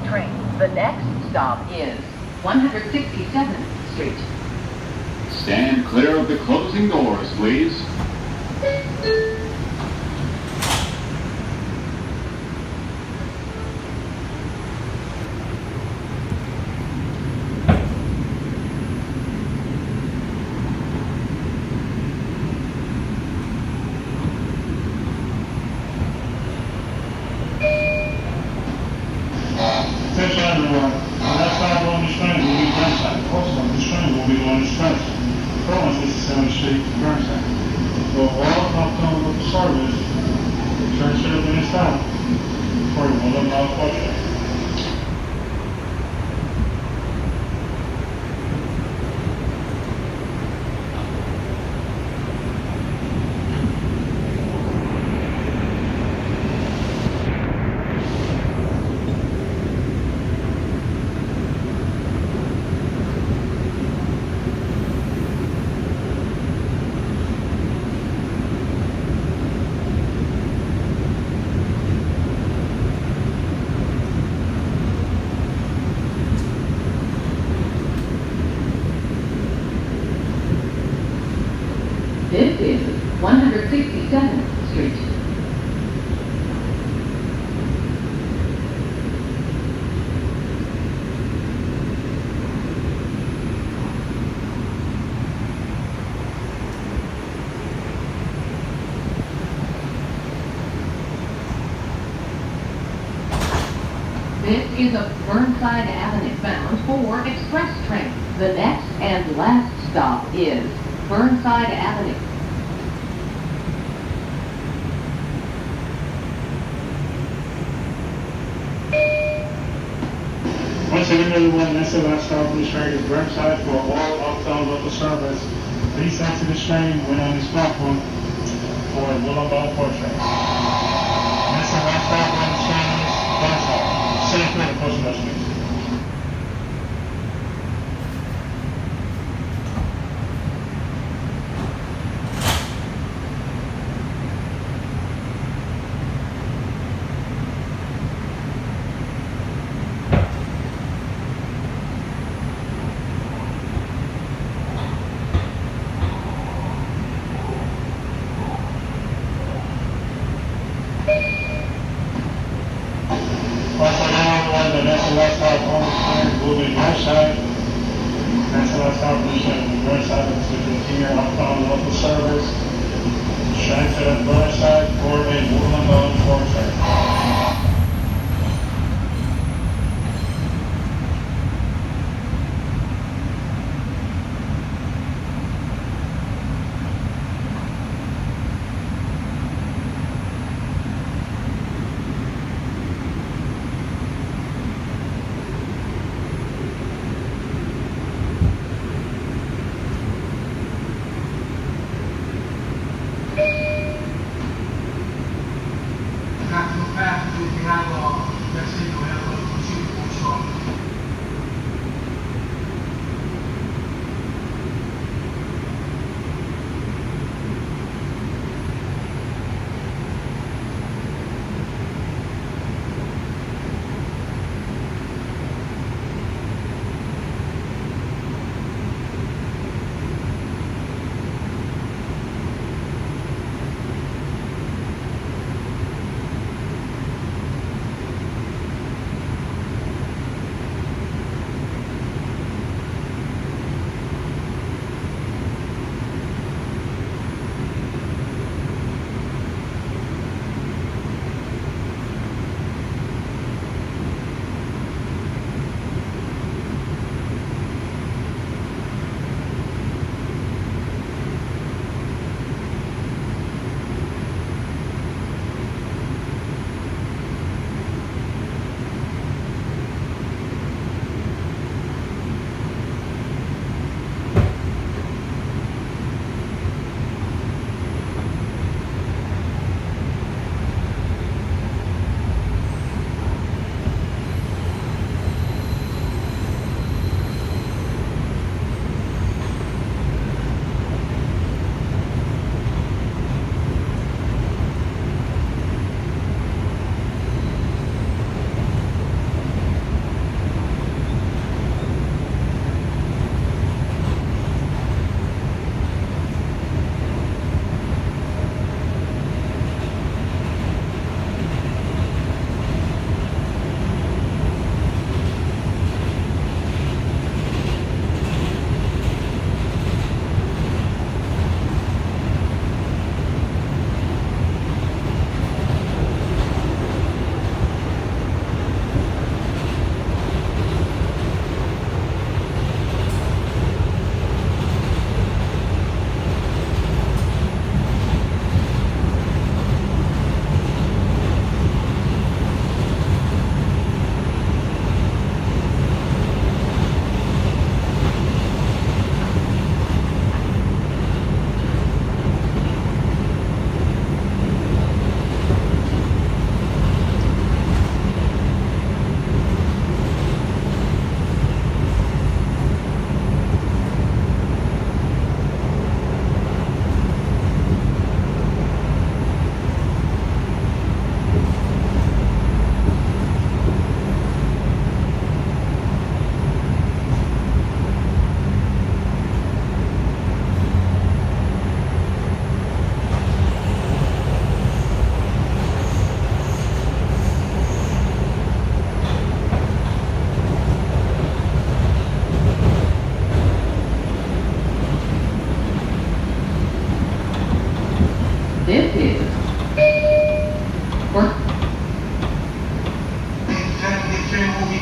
train. The next stop is 167th Street. Stand clear of the closing doors, please. Attention everyone, the next stop on this train will be Burnside. Also, this train will be going express from 67th Street to Burnside. So all upcoming local service, the train should have been stopped for the $1 portion. This is 167th Street. This is a Burnside Avenue bound for express train. The next and last stop is Burnside Avenue. Once again, everyone, next to last stop on this train is Burnside for all uptown local service. Please exit this train when on this platform for a $1 portion. Next to last stop on this train is Burnside. Safe for the post please. Once again, everyone, the next and last stop on this train will be Burnside. Next and last stop on this train will be Burnside to continue uptown local service. Train to Burnside for a $1 portion.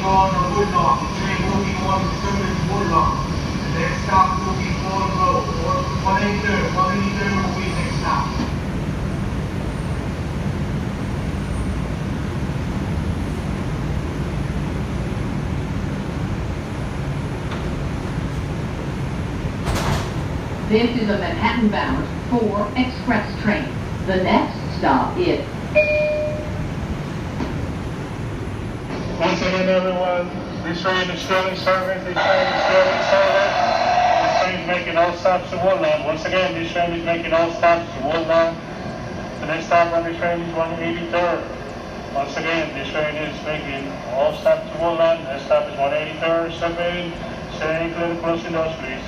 on Woodlawn. The train moving on the terminus Woodlawn. The next stop will be Ford Road. Or 183rd. 183rd will be next stop. This is a Manhattan-bound 4 express train. The next stop is... Once again, everyone, this train is still in service. This train is still in service. This train is making all stops to Woodlawn. Once again, this train is making all stops to Woodlawn. The next stop on this train is 183rd. Once again, this train is making all stops to Woodlawn. The next stop is 183rd. Step in, stay clear to closing doors, please.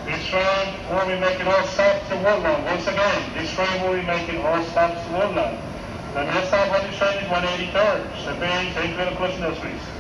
This train will be making all stops to Woodlawn. Once again, this train will be making all stops to Woodlawn. The next stop on this train is 183rd. Step in, take clear to closing doors, please.